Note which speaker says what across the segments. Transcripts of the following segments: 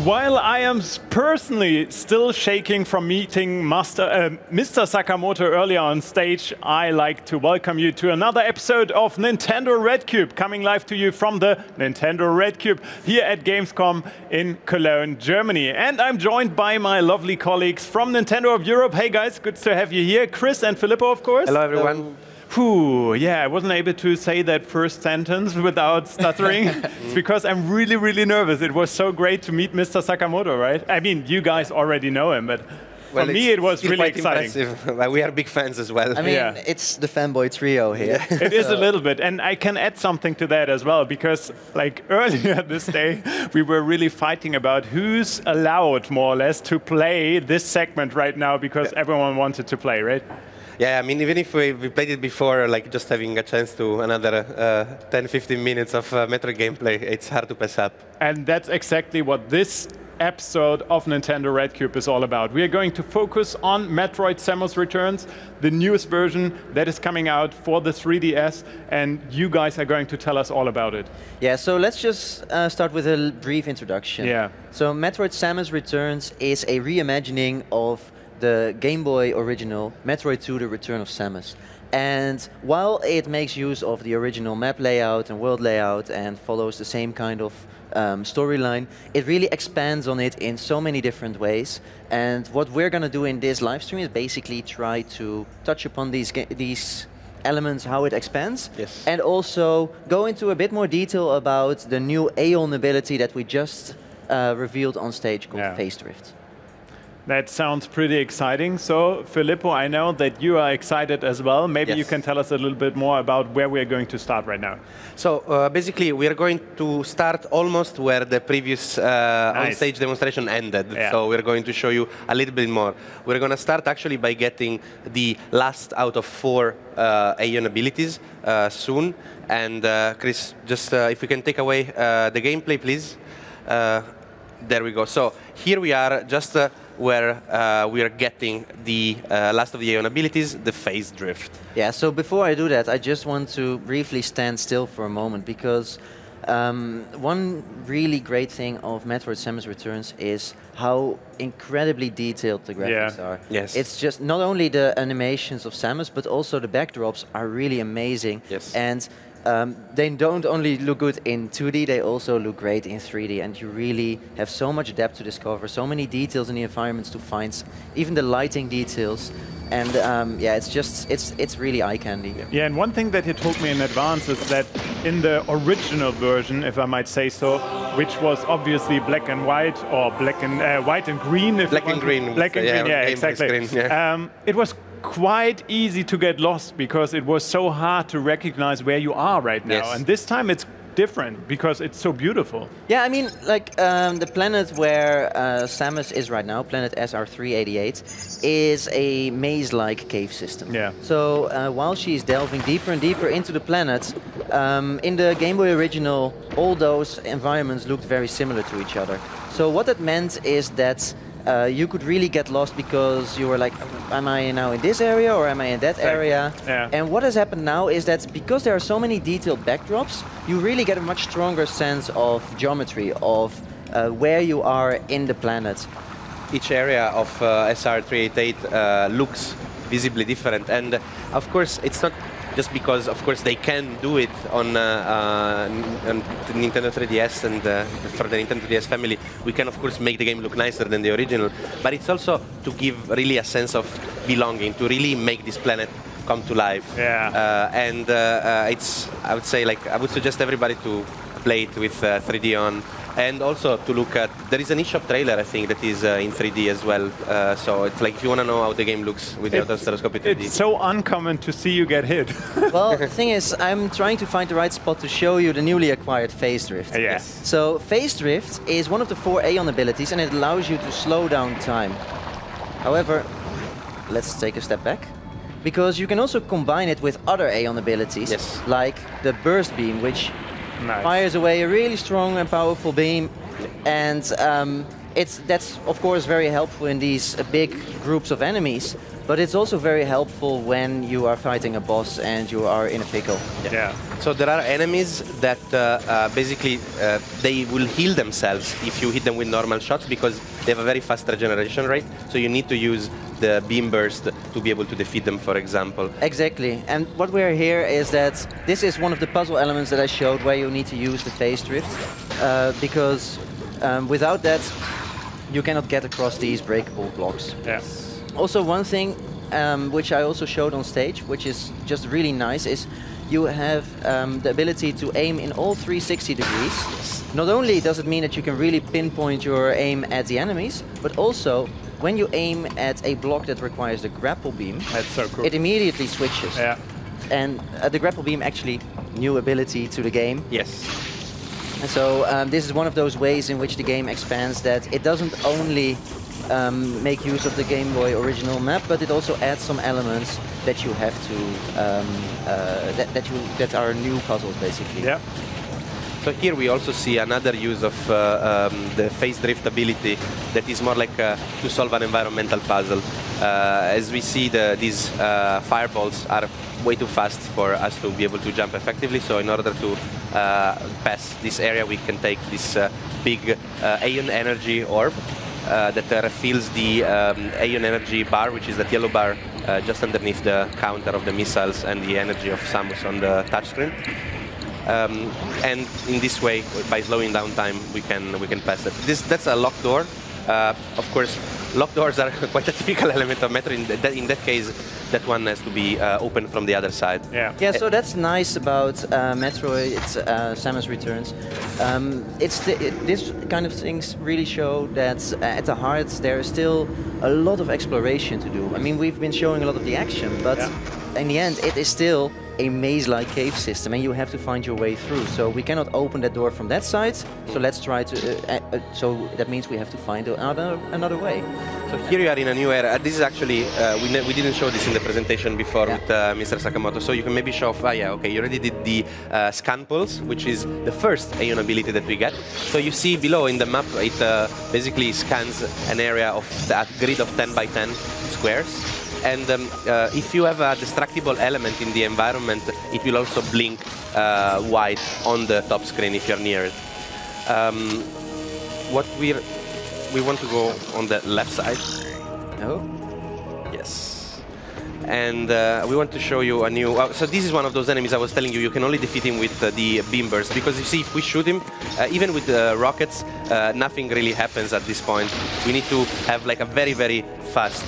Speaker 1: While I am personally still shaking from meeting Mr. Sakamoto earlier on stage, I like to welcome you to another episode of Nintendo Red Cube, coming live to you from the Nintendo Red Cube here at Gamescom in Cologne, Germany. And I'm joined by my lovely colleagues from Nintendo of Europe. Hey guys, good to have you here. Chris and Filippo, of course.
Speaker 2: Hello, everyone.
Speaker 1: Whew, yeah, I wasn't able to say that first sentence without stuttering. It's because I'm really, really nervous. It was so great to meet Mr. Sakamoto, right? I mean, you guys already know him, but for me it was really exciting.
Speaker 2: We are big fans as well.
Speaker 3: I mean, it's the fanboy trio here.
Speaker 1: Yeah. It is a little bit, and I can add something to that as well, because like earlier this day, we were really fighting about who's allowed, more or less, to play this segment right now, because everyone wanted to play, right?
Speaker 2: Yeah, I mean, even if we played it before, like just having a chance to another 10-15 minutes of Metroid gameplay, it's hard to pass up.
Speaker 1: And that's exactly what this episode of Nintendo Red Cube is all about. We are going to focus on Metroid Samus Returns, the newest version that is coming out for the 3DS, and you guys are going to tell us all about it.
Speaker 3: Yeah, so let's just start with a brief introduction.
Speaker 1: Yeah.
Speaker 3: So Metroid Samus Returns is a reimagining of the Game Boy original Metroid 2: The Return of Samus. And while it makes use of the original map layout and world layout and follows the same kind of storyline, it really expands on it in so many different ways. And what we're going to do in this live stream is basically try to touch upon these elements, how it expands, and also go into a bit more detail about the new Aeon ability that we just revealed on stage called Phase Drift.
Speaker 1: That sounds pretty exciting. So, Filippo, I know that you are excited as well. Maybe you can tell us a little bit more about where we are going to start right now.
Speaker 2: So, basically, we are going to start almost where the previous on-stage demonstration ended.
Speaker 1: Yeah.
Speaker 2: So, we're going to show you a little bit more. We're going to start actually by getting the last out of 4 Aeon abilities soon. And Chris, just if we can take away the gameplay, please. There we go. So, here we are just where we are getting the last of the Aeon abilities, the Phase Drift.
Speaker 3: Yeah, so before I do that, I just want to briefly stand still for a moment, because one really great thing of Metroid Samus Returns is how incredibly detailed the graphics are.
Speaker 2: Yes.
Speaker 3: It's just not only the animations of Samus, but also the backdrops are really amazing.
Speaker 2: Yes.
Speaker 3: And they don't only look good in 2D, they also look great in 3D, and you really have so much depth to discover, so many details in the environments to find, even the lighting details, and yeah, it's really eye candy.
Speaker 1: Yeah, and one thing that he told me in advance is that in the original version, if I might say so, which was obviously black and white, or black and white and green, if
Speaker 2: black and green,
Speaker 1: yeah, exactly.
Speaker 2: Screen, yeah.
Speaker 1: It was quite easy to get lost because it was so hard to recognize where you are right now.
Speaker 2: Yes.
Speaker 1: And this time it's different because it's so beautiful.
Speaker 3: Yeah, I mean, like the planet where Samus is right now, planet SR388, is a maze-like cave system.
Speaker 1: Yeah.
Speaker 3: So while she's delving deeper and deeper into the planet, in the Game Boy original, all those environments looked very similar to each other. So what that meant is that you could really get lost because you were like, am I now in this area or am I in that area?
Speaker 1: Yeah.
Speaker 3: And what has happened now is that because there are so many detailed backdrops, you really get a much stronger sense of geometry, of where you are in the planet.
Speaker 2: Each area of SR388 looks visibly different, and of course it's not just because, of course, they can do it on the Nintendo 3DS and for the Nintendo 3DS family, we can, of course, make the game look nicer than the original. But it's also to give really a sense of belonging, to really make this planet come to life.
Speaker 1: Yeah.
Speaker 2: And it's, I would say, like, I would suggest everybody to play it with 3D on. And also to look at, there is an eShop trailer, I think, that is in 3D as well. So it's like, if you want to know how the game looks with the stereoscopic 3D.
Speaker 1: It's so uncommon to see you get hit.
Speaker 3: Well, the thing is, I'm trying to find the right spot to show you the newly acquired Phase Drift.
Speaker 1: Yes.
Speaker 3: So Phase Drift is one of the 4 Aeon abilities, and it allows you to slow down time. However, let's take a step back, because you can also combine it with other Aeon abilities, like the Burst Beam, which fires away a really strong and powerful beam, and that's of course very helpful in these big groups of enemies. But it's also very helpful when you are fighting a boss and you are in a pickle.
Speaker 1: Yeah.
Speaker 2: So there are enemies that basically they will heal themselves if you hit them with normal shots because they have a very fast regeneration rate. So you need to use the beam burst to be able to defeat them, for example.
Speaker 3: Exactly. And what we're here is that this is one of the puzzle elements that I showed where you need to use the phase drift because without that you cannot get across these breakable blocks.
Speaker 1: Yeah.
Speaker 3: Also, one thing which I also showed on stage, which is just really nice, is you have the ability to aim in all 360 degrees. Yes. Not only does it mean that you can really pinpoint your aim at the enemies, but also when you aim at a block that requires the grapple beam,
Speaker 1: that's so cool.
Speaker 3: It immediately switches.
Speaker 1: Yeah.
Speaker 3: And the grapple beam actually new ability to the game.
Speaker 2: Yes.
Speaker 3: And so this is one of those ways in which the game expands, that it doesn't only make use of the Game Boy original map, but it also adds some elements that you have to that are new puzzles basically.
Speaker 1: Yeah.
Speaker 2: So here we also see another use of the phase drift ability that is more like to solve an environmental puzzle. As we see, these fireballs are way too fast for us to be able to jump effectively. So in order to pass this area, we can take this big Aeon Energy orb that refills the Aeon Energy bar, which is that yellow bar just underneath the counter of the missiles and the energy of Samus on the touchscreen. And in this way, by slowing down time, we can pass it. That's a locked door. Of course, locked doors are quite a typical element of Metroid. In that case, that one has to be opened from the other side.
Speaker 1: Yeah.
Speaker 3: Yeah. So that's nice about Metroid. It's Samus Returns. This kind of things really show that at the heart there is still a lot of exploration to do. I mean, we've been showing a lot of the action, but in the end, it is still a maze-like cave system, and you have to find your way through. So we cannot open that door from that side. So let's try to. So that means we have to find another way.
Speaker 2: So here you are in a new era. This is actually we didn't show this in the presentation before with Mr. Sakamoto. So you can maybe show off. Yeah, okay. You already did the scan pulse, which is the first Aeon ability that we get. So you see below in the map, it basically scans an area of that grid of 10 by 10 squares. And if you have a destructible element in the environment, it will also blink white on the top screen if you're near it. We want to go on the left side.
Speaker 3: Oh.
Speaker 2: Yes. And we want to show you a new... so this is one of those enemies I was telling you, you can only defeat him with the beam burst. Because you see, if we shoot him, even with the rockets, nothing really happens at this point. We need to have like a very, very fast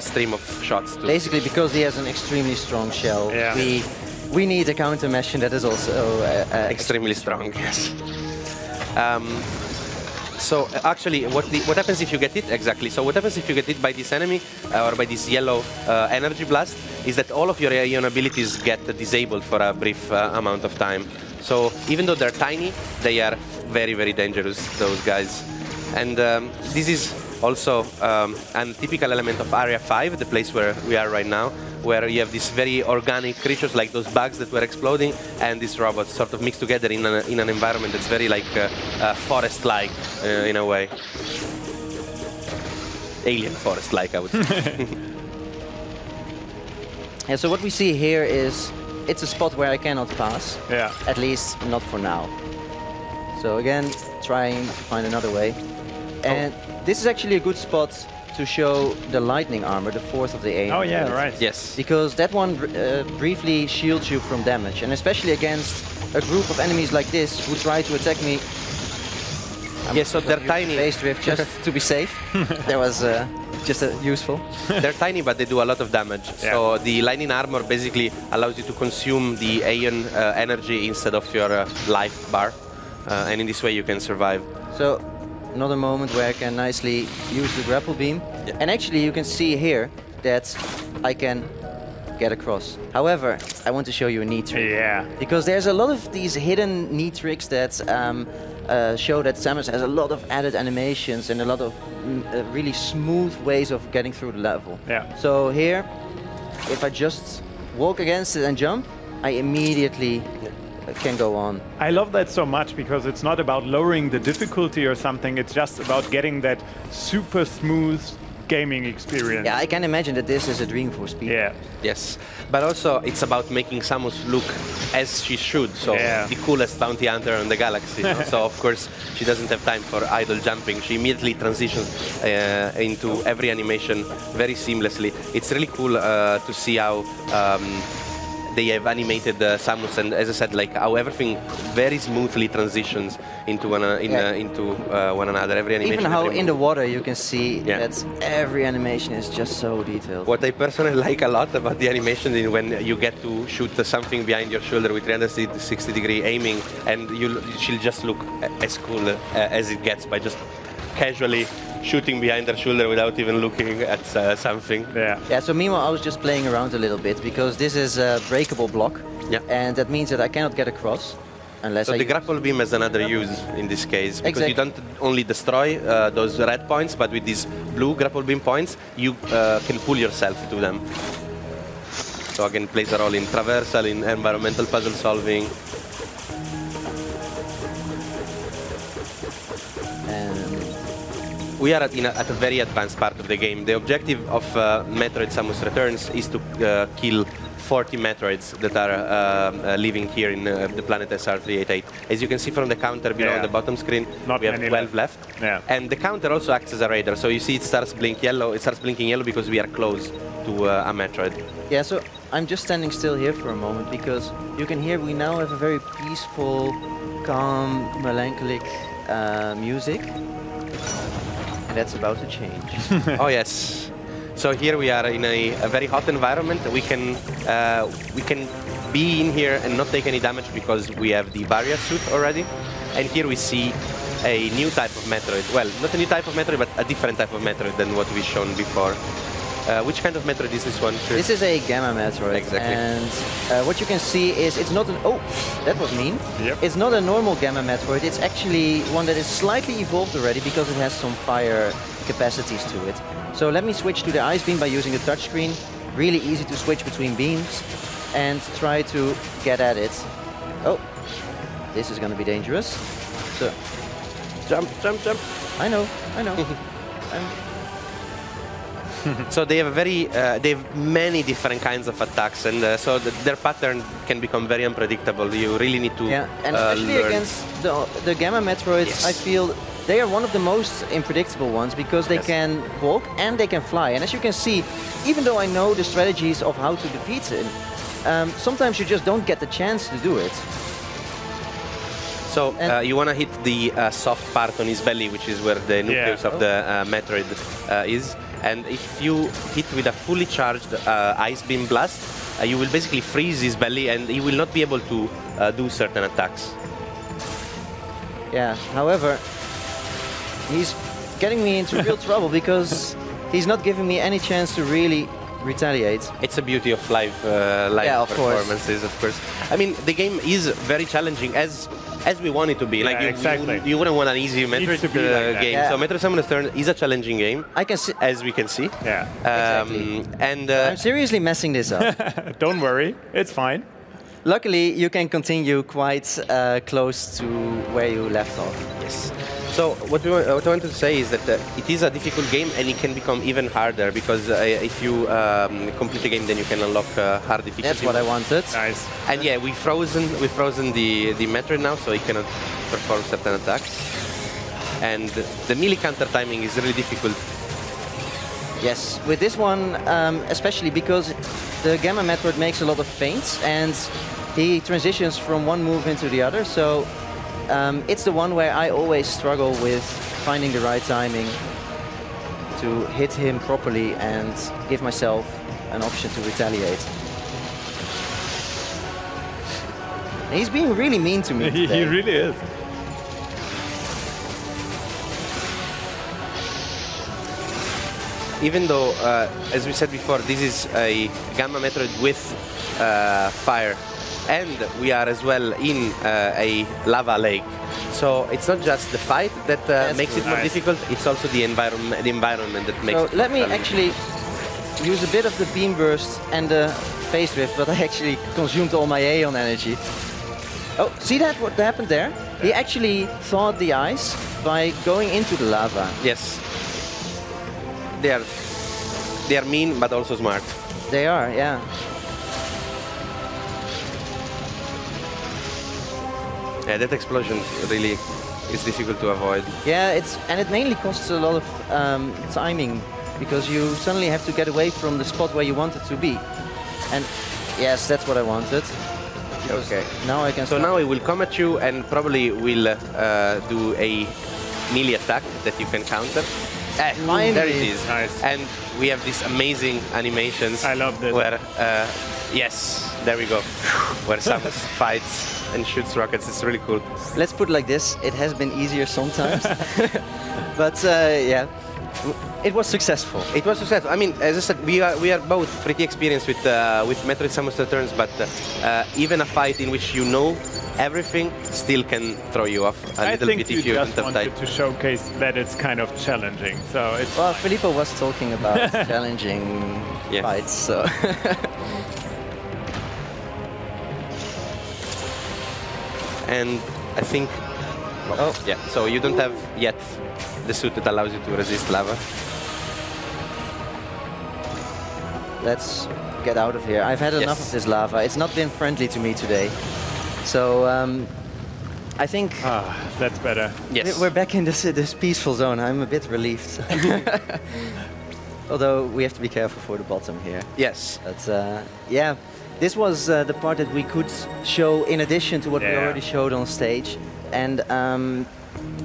Speaker 2: stream of shots.
Speaker 3: Basically, because he has an extremely strong shell, we need a counter machine that is also...
Speaker 2: extremely strong, yes. So actually, what happens if you get hit exactly? So what happens if you get hit by this enemy or by this yellow energy blast is that all of your Aeon abilities get disabled for a brief amount of time. So even though they're tiny, they are very, very dangerous, those guys. And this is also a typical element of Area 5, the place where we are right now, where you have these very organic creatures like those bugs that were exploding and these robots sort of mixed together in an environment that's very like forest-like in a way. Alien forest-like, I would say.
Speaker 3: Yeah, so what we see here is it's a spot where I cannot pass.
Speaker 1: Yeah.
Speaker 3: At least not for now. So again, trying to find another way. And this is actually a good spot to show the lightning armor, the fourth of the Aeon.
Speaker 1: Oh yeah, right.
Speaker 2: Yes.
Speaker 3: Because that one briefly shields you from damage, and especially against a group of enemies like this who try to attack me.
Speaker 2: Yes, so they're tiny.
Speaker 3: Phase drift just to be safe. That was just useful.
Speaker 2: They're tiny, but they do a lot of damage. Yeah. So the lightning armor basically allows you to consume the Aeon energy instead of your life bar, and in this way you can survive.
Speaker 3: So another moment where I can nicely use the grapple beam. Yeah. And actually you can see here that I can get across. However, I want to show you a neat trick.
Speaker 1: Yeah.
Speaker 3: Because there's a lot of these hidden neat tricks that show that Samus has a lot of added animations and a lot of really smooth ways of getting through the level.
Speaker 1: Yeah.
Speaker 3: So here, if I just walk against it and jump, I immediately can go on.
Speaker 1: I love that so much because it's not about lowering the difficulty or something, it's just about getting that super smooth gaming experience.
Speaker 3: Yeah, I can imagine that this is a dream for speed.
Speaker 1: Yeah.
Speaker 2: Yes, but also it's about making Samus look as she should, so the coolest bounty hunter in the galaxy. So of course she doesn't have time for idle jumping. She immediately transitions into every animation very seamlessly. It's really cool to see how they have animated Samus, and as I said, like how everything very smoothly transitions into one another. Every animation.
Speaker 3: Even how in the water you can see that every animation is just so detailed.
Speaker 2: What I personally like a lot about the animation is when you get to shoot something behind your shoulder with 360-degree aiming, and she'll just look as cool as it gets by just casually shooting behind her shoulder without even looking at something.
Speaker 3: Yeah, so meanwhile I was just playing around a little bit because this is a breakable block, and that means that I cannot get across unless
Speaker 2: so the grapple beam has another use in this case, because you don't only destroy those red points, but with these blue grapple beam points you can pull yourself to them. So again, plays a role in traversal, in environmental puzzle solving. We are at a very advanced part of the game. The objective of Metroid Samus Returns is to kill 40 Metroids that are living here in the planet SR388. As you can see from the counter below on the bottom screen, we have 12 left. And the counter also acts as a radar. So you see it starts blinking yellow. It starts blinking yellow because we are close to a Metroid.
Speaker 3: Yeah, so I'm just standing still here for a moment because you can hear we now have a very peaceful, calm, melancholic music. That's about to change. Oh
Speaker 2: yes. So here we are in a very hot environment. We can be in here and not take any damage because we have the barrier suit already. And here we see a new type of Metroid. Well, not a new type of Metroid, but a different type of Metroid than what we've shown before. Which kind of Metroid is this one? Sure.
Speaker 3: This is a Gamma Metroid.
Speaker 2: Exactly.
Speaker 3: And what you can see is it's not an... Oh, that was mean.
Speaker 1: Yep.
Speaker 3: It's not a normal Gamma Metroid. It's actually one that is slightly evolved already because it has some fire capacities to it. So let me switch to the Ice Beam by using the touchscreen. Really easy to switch between beams and try to get at it. Oh, this is going to be dangerous. So,
Speaker 2: jump, jump, jump.
Speaker 3: I know.
Speaker 2: So they have they have many different kinds of attacks, and so their pattern can become very unpredictable. You really need to
Speaker 3: and especially
Speaker 2: learn.
Speaker 3: against the Gamma Metroids, I feel they are one of the most unpredictable ones because they can walk and they can fly. And as you can see, even though I know the strategies of how to defeat him, sometimes you just don't get the chance to do it.
Speaker 2: So you want to hit the soft part on his belly, which is where the nucleus of the Metroid is. And if you hit with a fully charged Ice Beam Blast, you will basically freeze his belly and he will not be able to do certain attacks.
Speaker 3: Yeah, however, he's getting me into real trouble because he's not giving me any chance to really retaliate.
Speaker 2: It's the beauty of live performances, of course. I mean, the game is very challenging as we want it to be. Like you wouldn't want an easy Metroid game. So Metroid Samus Returns is a challenging game.
Speaker 3: I can see,
Speaker 2: as we can see.
Speaker 1: Yeah.
Speaker 3: Exactly.
Speaker 2: And
Speaker 3: I'm seriously messing this up.
Speaker 1: Don't worry, it's fine.
Speaker 3: Luckily, you can continue quite close to where you left off.
Speaker 2: Yes. So what I wanted to say is that it is a difficult game, and it can become even harder because if you complete the game, then you can unlock hard difficulty.
Speaker 3: That's what I wanted.
Speaker 1: Nice.
Speaker 2: And yeah, we've frozen the Metroid now, so it cannot perform certain attacks. And the melee counter timing is really difficult.
Speaker 3: Yes, with this one, especially because the Gamma Metroid makes a lot of feints, and he transitions from one move into the other. So. It's the one where I always struggle with finding the right timing to hit him properly and give myself an option to retaliate. And he's being really mean to me today.
Speaker 1: He really is.
Speaker 2: Even though, as we said before, this is a Gamma Metroid with fire. And we are as well in a lava lake. So it's not just the fight that makes it more difficult, it's also the environment that makes it
Speaker 3: So let me actually use a bit of the beam burst and the phase drift, but I actually consumed all my Aeon energy. Oh, see that, what happened there? He actually thawed the ice by going into the lava.
Speaker 2: Yes. they are mean, but also smart.
Speaker 3: They are, yeah.
Speaker 2: Yeah, that explosion really is difficult to avoid.
Speaker 3: Yeah, and it mainly costs a lot of timing, because you suddenly have to get away from the spot where you want it to be. And yes, that's what I wanted.
Speaker 2: Okay.
Speaker 3: Now I can.
Speaker 2: So now it will come at you and probably will do a melee attack that you can counter.
Speaker 3: Finally.
Speaker 2: There it is.
Speaker 1: Nice.
Speaker 2: And we have these amazing animations.
Speaker 1: I love this.
Speaker 2: Where, yes, there we go. Where Samus fights and shoots rockets. It's really cool.
Speaker 3: Let's put it like this: it has been easier sometimes, but yeah, it was successful.
Speaker 2: It was successful. I mean, as I said, we are both pretty experienced with Metroid Samus Returns, but even a fight in which you know everything still can throw you off a little bit if you
Speaker 1: just
Speaker 2: don't have time.
Speaker 1: wanted to showcase that it's kind of challenging. So it's
Speaker 3: Well, Filippo was talking about challenging fights, so.
Speaker 2: And I think, well, yeah, so you don't have yet the suit that allows you to resist lava.
Speaker 3: Let's get out of here. I've had enough of this lava. It's not been friendly to me today. So I think
Speaker 1: that's better.
Speaker 2: Yes.
Speaker 3: we're back in this peaceful zone. I'm a bit relieved. Although we have to be careful for the bottom here.
Speaker 2: Yes.
Speaker 3: But yeah, this was the part that we could show in addition to what we already showed on stage. And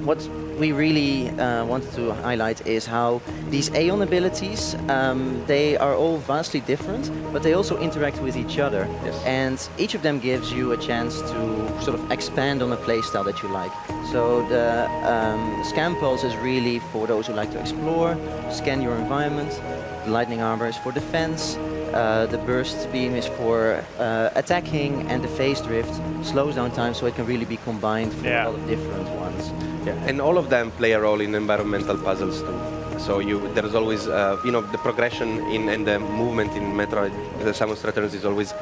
Speaker 3: what we really wanted to highlight is how these Aeon abilities, they are all vastly different, but they also interact with each other.
Speaker 2: Yes.
Speaker 3: And each of them gives you a chance to sort of expand on a playstyle that you like. So the Scan Pulse is really for those who like to explore, scan your environment. The Lightning Armor is for defense. The Burst Beam is for attacking, and the Phase Drift slows down time, so it can really be combined for a lot of different ones.
Speaker 2: Yeah, and all of them play a role in environmental puzzles too. So there's always, you know, the progression and the movement in Metroid, the Samus Returns is always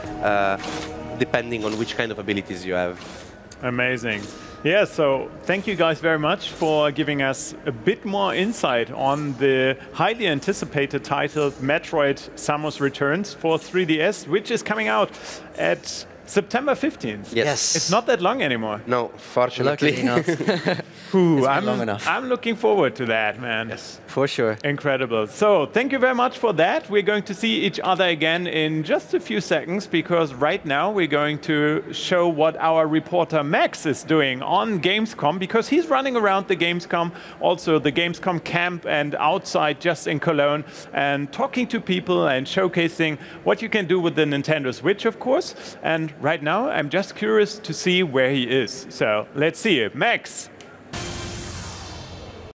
Speaker 2: depending on which kind of abilities you have.
Speaker 1: Amazing. Yeah, so thank you guys very much for giving us a bit more insight on the highly anticipated title Metroid Samus Returns for 3DS, which is coming out at September 15th.
Speaker 2: Yes.
Speaker 1: It's not that long anymore.
Speaker 2: No, fortunately.
Speaker 3: Luckily not. Long enough.
Speaker 1: I'm looking forward to that, man.
Speaker 2: Yes.
Speaker 3: For sure.
Speaker 1: Incredible. So thank you very much for that. We're going to see each other again in just a few seconds, because right now we're going to show what our reporter Max is doing on Gamescom, because he's running around the Gamescom, also the Gamescom camp and outside just in Cologne, and talking to people and showcasing what you can do with the Nintendo Switch, of course. And right now I'm just curious to see where he is. So let's see it. Max.